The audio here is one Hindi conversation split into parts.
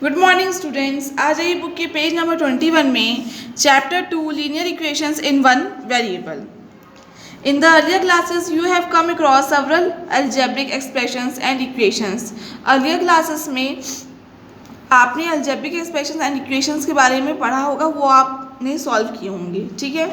Good morning students. आज ये बुक के पेज नंबर 21 में chapter 2 linear equations in one variable. In the earlier classes you have come across several algebraic expressions and equations। earlier classes में आपने algebraic expressions and equations के बारे में पढ़ा होगा, वो आपने सॉल्व किए होंगे, ठीक है।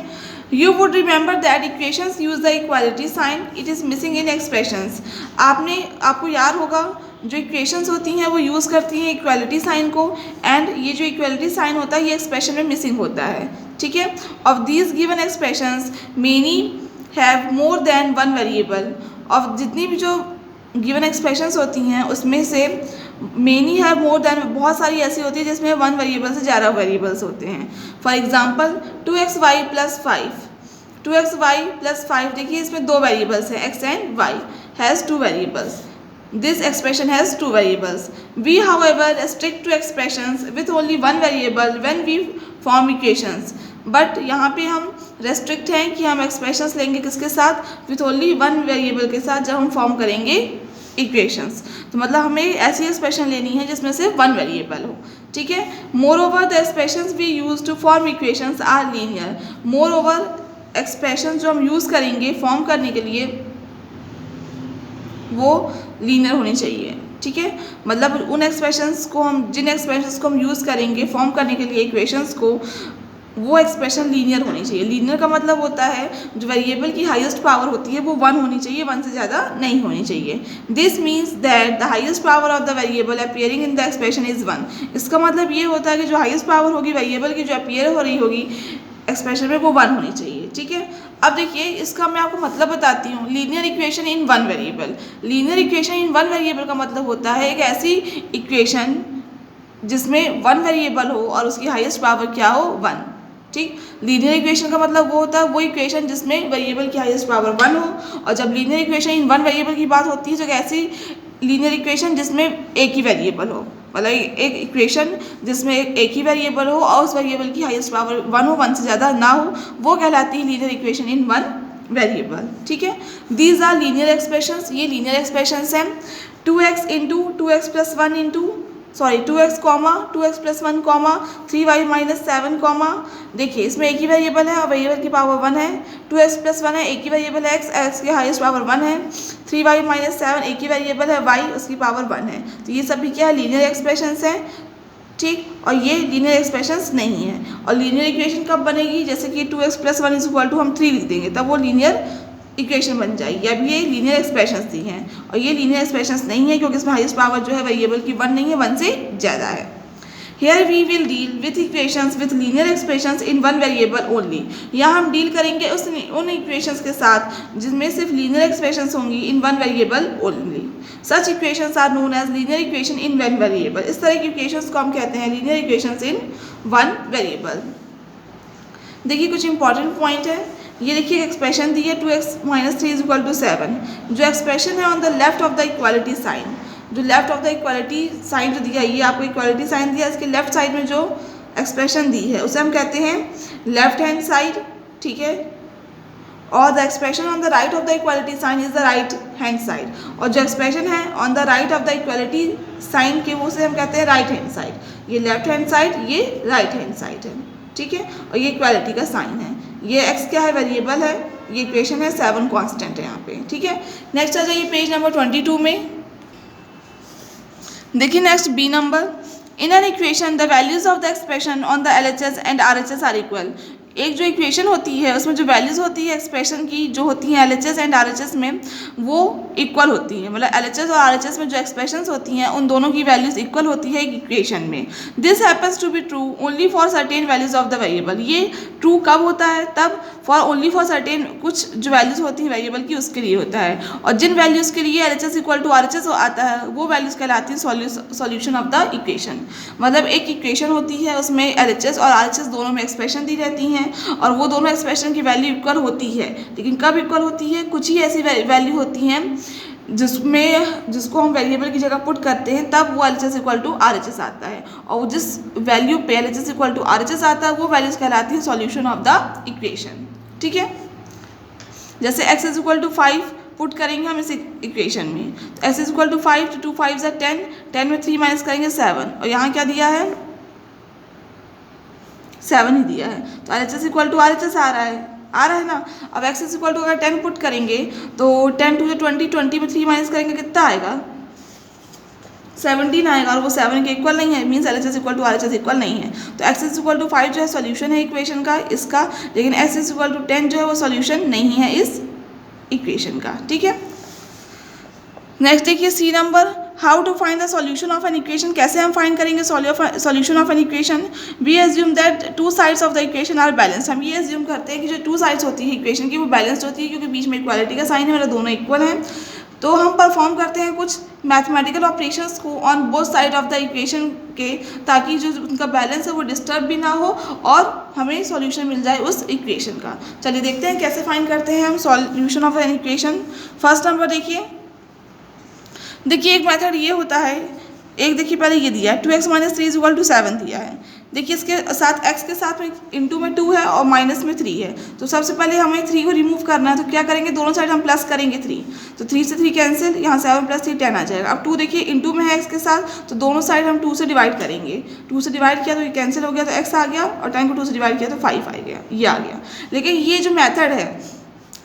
You would remember that equations use the equality sign, it is missing in expressions। आपको याद होगा जो इक्वेशंस होती हैं वो यूज़ करती हैं इक्वालिटी साइन को, एंड ये जो इक्वालिटी साइन होता है ये एक्सप्रेशन में मिसिंग होता है, ठीक है। Of these given expressions many have more than one variable. और जितनी भी जो गिवन एक्सप्रेशंस होती हैं उसमें से मेनी हैव मोर देन, बहुत सारी ऐसी होती है जिसमें वन वेरिएबल से ज़्यादा वेरिएबल्स होते हैं। फॉर एग्जाम्पल 2xy + 5, 2xy + 5, देखिए इसमें दो वेरिएबल्स हैं, x and y has two variables. This expression has two variables. We, however, restrict to expressions with only one variable when we form equations. But यहाँ पे हम restrict हैं कि हम expressions लेंगे किसके साथ, with only one variable के साथ जब हम form करेंगे equations। तो मतलब हमें ऐसी expression लेनी है जिसमें से one variable हो, ठीक है। Moreover, the expressions we use to form equations are linear. Moreover, expressions जो हम use करेंगे form करने के लिए वो लीनियर होनी चाहिए, ठीक है। मतलब उन एक्सप्रेशंस को जिन एक्सप्रेशंस को हम यूज़ करेंगे फॉर्म करने के लिए इक्वेशंस को, वो एक्सप्रेशन लीनियर होनी चाहिए। लीनियर का मतलब होता है जो वेरिएबल की हाईएस्ट पावर होती है वो 1 होनी चाहिए, 1 से ज़्यादा नहीं होनी चाहिए। This means that the highest power of the variable appearing in the expression is 1। इसका मतलब ये होता है कि जो हाईएस्ट पावर होगी वेरिएबल की जो अपीयर हो रही होगी एक्सप्रेशन में वो 1 होनी चाहिए, ठीक है। अब देखिए इसका मैं आपको मतलब बताती हूँ। Linear equation in one variable, linear equation in one variable का मतलब होता है एक ऐसी इक्वेशन जिसमें वन वेरिएबल हो और उसकी हाईएस्ट पावर क्या हो, 1, ठीक। लीनियर इक्वेशन का मतलब वो होता है वो इक्वेशन जिसमें वेरिएबल की हाईएस्ट पावर 1 हो। और जब linear equation in one variable की बात होती है तो ऐसी लीनियर इक्वेशन जिसमें एक ही वेरिएबल हो, मतलब एक इक्वेशन जिसमें एक ही वेरिएबल हो और उस वेरिएबल की हाईएस्ट पावर 1 हो, 1 से ज़्यादा ना हो, वो कहलाती है linear equation in one variable, ठीक है। दीज आर लीनियर एक्सप्रेशंस, ये लीनियर एक्सप्रेशंस हैं। 2x into 2x + 1 into 2x, 2x + 1, 3y - 7, देखिए इसमें एक ही वेरिएबल है और वेरिएबल की पावर 1 है। 2x + 1 है, एक ही वेरिएबल है x की हाईएस्ट पावर 1 है। 3y - 7 एक ही वेरिएबल है y, उसकी पावर 1 है। तो ये सभी क्या है, लीनियर एक्सप्रेशंस हैं, ठीक। और ये लीनियर एक्सप्रेशंस नहीं है। और लीनियर इक्वेशन कब बनेगी, जैसे कि 2x + 1 = हम 3 लिख देंगे तब वो लीनियर इक्वेशन बन जाएगी। अब ये लीनियर एक्सप्रेशंस दी हैं और ये लीनियर एक्सप्रेशंस नहीं है क्योंकि इसमें हाईएस्ट पावर जो है वेरिएबल की 1 नहीं है, 1 से ज़्यादा है। Here we will deal with equations with linear expressions in one variable only। यहाँ हम डील करेंगे उन इक्वेशंस के साथ जिसमें सिर्फ लीनियर एक्सप्रेशंस होंगी in one variable only। Such equations are known as linear equation in one variable। इस तरह की इक्वेशंस को हम कहते हैं linear equations in one variable। देखिए कुछ इंपॉर्टेंट पॉइंट है। ये देखिए एक्सप्रेशन दी है 2x - 3 = 7। जो एक्सप्रेशन है on the left of the equality sign, जो left of the equality sign जो दिया है, ये आपको इक्वालिटी साइन दिया है, इसके लेफ्ट साइड में जो एक्सप्रेशन दी है उसे हम कहते हैं लेफ्ट हैंड साइड, ठीक है। और the expression on the right of the equality sign is the right hand side. और जो एक्सप्रेशन है on the right of the equality sign के वो से हम कहते हैं राइट हैंड साइड। ये लेफ्ट हैंड साइड, ये राइट हैंड साइड है, ठीक है। और ये इक्वालिटी का साइन है। ये x क्या है, वेरिएबल है। ये इक्वेशन है, 7 कांस्टेंट है यहाँ पे, ठीक है। नेक्स्ट आ जाइए पेज नंबर 22 में। देखिए next B number, in an equation the values of the expression on the LHS and RHS are equal. एक जो इक्वेशन होती है उसमें जो वैल्यूज़ होती है एक्सप्रेशन की जो होती हैं LHS एंड RHS में वो इक्वल होती हैं। मतलब LHS और RHS में जो एक्सप्रेशंस होती हैं उन दोनों की वैल्यूज़ इक्वल होती है एक इक्वेशन में। This happens to be true only for certain values of the variable. ये ट्रू कब होता है, तब ओनली फॉर सर्टेन कुछ जो वैल्यूज़ होती हैं वेरिएबल की उसके लिए होता है। और जिन वैल्यूज़ के लिए LHS = RHS आता है वो वैल्यूज़ कहलाती हैं सॉल्यूशन ऑफ द इक्वेशन। मतलब एक इक्वेशन होती है उसमें LHS और RHS दोनों में एक्सप्रेशन दी रहती हैं और वो दोनों एक्सप्रेशन की वैल्यू इक्वल होती है। लेकिन कब इक्वल होती है, कुछ ही ऐसी वैल्यू होती हैं जिसको हम वेरिएबल की जगह पुट करते हैं तब वो LHS = RHS आता है। और जिस वैल्यू पे LHS = RHS आता है वो वैल्यूज़ कहलाती है सॉल्यूशन ऑफ द इक्वेशन, ठीक है। जैसे x = 5 पुट करेंगे हम इस इक्वेशन में। तो s इक्वल टू 5, तो 2 5 = 10, 10 में 3 माइनस करेंगे 7, और यहाँ क्या दिया है 7 ही दिया है, तो RHS इक्वल टू RHS आ रहा है ना। अब x इक्वल टू अगर 10 पुट करेंगे तो 10 2 20, 20 में 3 माइनस करेंगे कितना आएगा 17 आएगा, और वो 7 के इक्वल नहीं है, means LHS equal to RHS equal नहीं है। तो x इक्वल टू 5 जो है सॉल्यूशन है इक्वेशन का इसका, लेकिन s इक्वल टू 10 जो है वो सॉल्यूशन नहीं है इस इक्वेशन का। ठीक है, नेक्स्ट देखिए C number, how to find the solution of an equation. कैसे हम फाइंड करेंगे solution of an equation. We assume that two sides of the equation are balanced. हम ये एज्यूम करते हैं कि जो टू साइड्स होती है इक्वेशन की वो बैलेंस्ड होती है, क्योंकि बीच में इक्वालिटी का साइन है, मेरा दोनों इक्वल हैं। तो हम परफॉर्म करते हैं कुछ मैथमेटिकल ऑपरेशंस को on both side of the equation के, ताकि जो उनका बैलेंस है वो डिस्टर्ब भी ना हो और हमें सॉल्यूशन मिल जाए उस इक्वेशन का। चलिए देखते हैं कैसे फाइंड करते हैं हम solution of an equation. First number देखिए एक मेथड ये होता है, एक देखिए पहले ये दिया है 2x - 3 = 7 दिया है। देखिए इसके साथ x के साथ में इंटू में 2 है और माइनस में 3 है, तो सबसे पहले हमें 3 को रिमूव करना है। तो क्या करेंगे, दोनों साइड हम प्लस करेंगे 3, तो 3 से 3 कैंसिल, यहाँ 7 + 3 10 आ जाएगा। अब 2 देखिए इंटू में है x के साथ, तो दोनों साइड हम 2 से डिवाइड करेंगे। 2 से डिवाइड किया तो ये कैंसिल हो गया, तो x आ गया, और 10 को 2 से डिवाइड किया तो 5 आ गया, ये आ गया। लेकिन ये जो मेथड है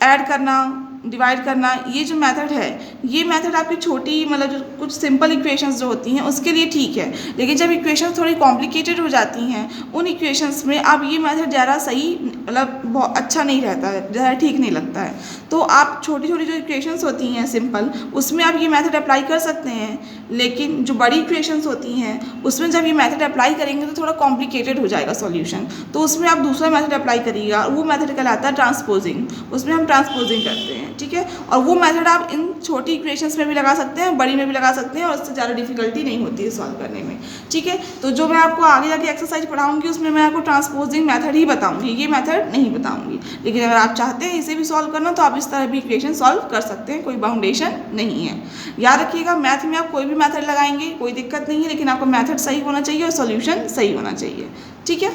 ऐड करना डिवाइड करना, ये जो मेथड है ये मेथड आपकी छोटी मतलब जो कुछ सिंपल इक्वेशंस जो होती हैं उसके लिए ठीक है, लेकिन जब इक्वेशंस थोड़ी कॉम्प्लिकेटेड हो जाती हैं उन इक्वेशंस में अब ये मेथड ज़्यादा सही मतलब बहुत अच्छा नहीं रहता है, ज़्यादा ठीक नहीं लगता है। तो आप छोटी छोटी जो इक्वेशंस होती हैं सिंपल, उसमें आप ये मेथड अप्लाई कर सकते हैं, लेकिन जो बड़ी इक्वेशंस होती हैं उसमें जब ये मेथड अप्लाई करेंगे तो थोड़ा कॉम्प्लिकेटेड हो जाएगा सॉल्यूशन, तो उसमें आप दूसरा मेथड अप्लाई करिएगा, वो मेथड कहलाता है ट्रांसपोजिंग। उसमें हम ट्रांसपोजिंग करते हैं, ठीक है। और वो मेथड आप इन छोटी इक्वेशंस में भी लगा सकते हैं, बड़ी में भी लगा सकते हैं, और उससे ज़्यादा डिफिकल्टी नहीं होती है सॉल्व करने में, ठीक है। तो जो मैं आपको आगे जाके एक्सरसाइज पढ़ाऊंगी उसमें मैं आपको ट्रांसपोजिंग मेथड ही बताऊंगी, ये मेथड नहीं बताऊंगी। लेकिन अगर आप चाहते हैं इसे भी सॉल्व करना तो आप इस तरह भी इक्वेशन सॉल्व कर सकते हैं, कोई बाउंडेशन नहीं है। याद रखिएगा मैथ में आप कोई भी मेथड लगाएंगे कोई दिक्कत नहीं है, लेकिन आपका मेथड सही होना चाहिए और सोल्यूशन सही होना चाहिए, ठीक है।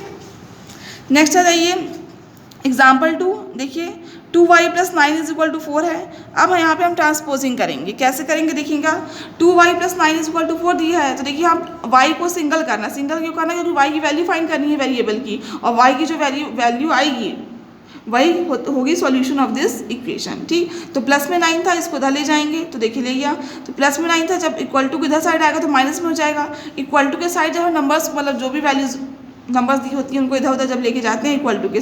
नेक्स्ट आ जाइए एग्जाम्पल 2, देखिए 2y + 9 = 4 है। अब यहाँ पे हम ट्रांसपोजिंग करेंगे, कैसे करेंगे देखिएगा। 2y + 9 = 4 दिया है, तो देखिए हम y को सिंगल करना, सिंगल क्यों करना, क्योंकि y की वैल्यू फाइंड करनी है वेरिएबल की, और y की जो वैल्यू आएगी वही होगी सॉल्यूशन ऑफ दिस इक्वेशन, ठीक। तो प्लस में 9 था, इसको इधर ले जाएंगे, तो देखिए ले गया, तो प्लस में 9 था, जब इक्वल टू के इधर साइड आएगा तो माइनस में हो जाएगा। इक्वल टू के साइड जब नंबर्स मतलब जो भी वैल्यूज नंबर्स दी होती हैं उनको इधर उधर जब लेके जाते हैं इक्वल टू के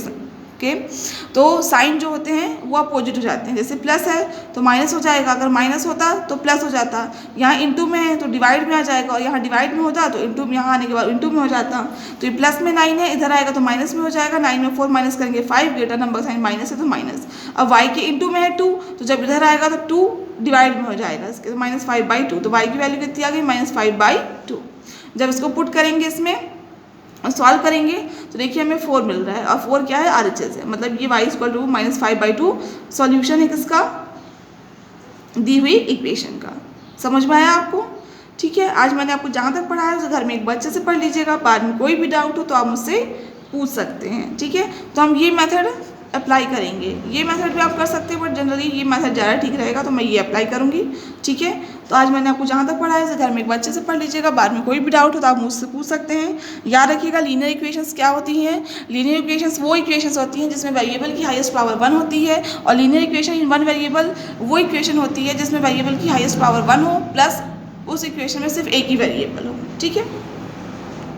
तो साइन जो होते हैं वो अपोजिट हो जाते हैं। जैसे प्लस है तो माइनस हो जाएगा, अगर माइनस होता तो प्लस हो जाता, यहाँ इंटू में है तो डिवाइड में आ जाएगा, और यहाँ डिवाइड में होता तो इंटू में, यहाँ आने के बाद इंटू में हो जाता। तो ये प्लस में 9 है, इधर आएगा तो माइनस में हो जाएगा, 9 में 4 माइनस करेंगे 5, ग्रेटर नंबर साइन माइनस है तो माइनस। अब वाई के इंटू में है 2, तो जब इधर आएगा तो 2 डिवाइड में हो जाएगा इसके, तो -5/2, तो वाई की वैल्यू कितनी आ गई -5/2। जब इसको पुट करेंगे इसमें और सॉल्व करेंगे तो देखिए हमें 4 मिल रहा है, और 4 क्या है RHS है, मतलब ये y = -5/2 सॉल्यूशन है किसका, दी हुई इक्वेशन का। समझ में आया आपको, ठीक है। आज मैंने आपको जहाँ तक पढ़ाया उसे घर में एक बच्चे से पढ़ लीजिएगा, बाद में कोई भी डाउट हो तो आप मुझसे पूछ सकते हैं, ठीक है। तो हम ये मेथड अप्लाई करेंगे, ये मेथड भी आप कर सकते हैं, बट जनरली ये मेथड ज़्यादा ठीक रहेगा, तो मैं ये अप्लाई करूँगी, ठीक है। तो आज मैंने आपको जहाँ तक पढ़ाया उसे घर में एक बच्चे से पढ़ लीजिएगा, बाद में कोई भी डाउट हो तो आप मुझसे पूछ सकते हैं। याद रखिएगा लीनियर इक्वेशंस क्या होती हैं, लीनियर इक्वेशंस वो इक्वेशंस होती हैं जिसमें वेरिएबल की हाईएस्ट पावर 1 होती है, और linear equation in one variable वो इक्वेशन होती है जिसमें वेरिएबल की हाईएस्ट पावर 1 हो प्लस उस इक्वेशन में सिर्फ एक ही वेरिएबल हो, ठीक है।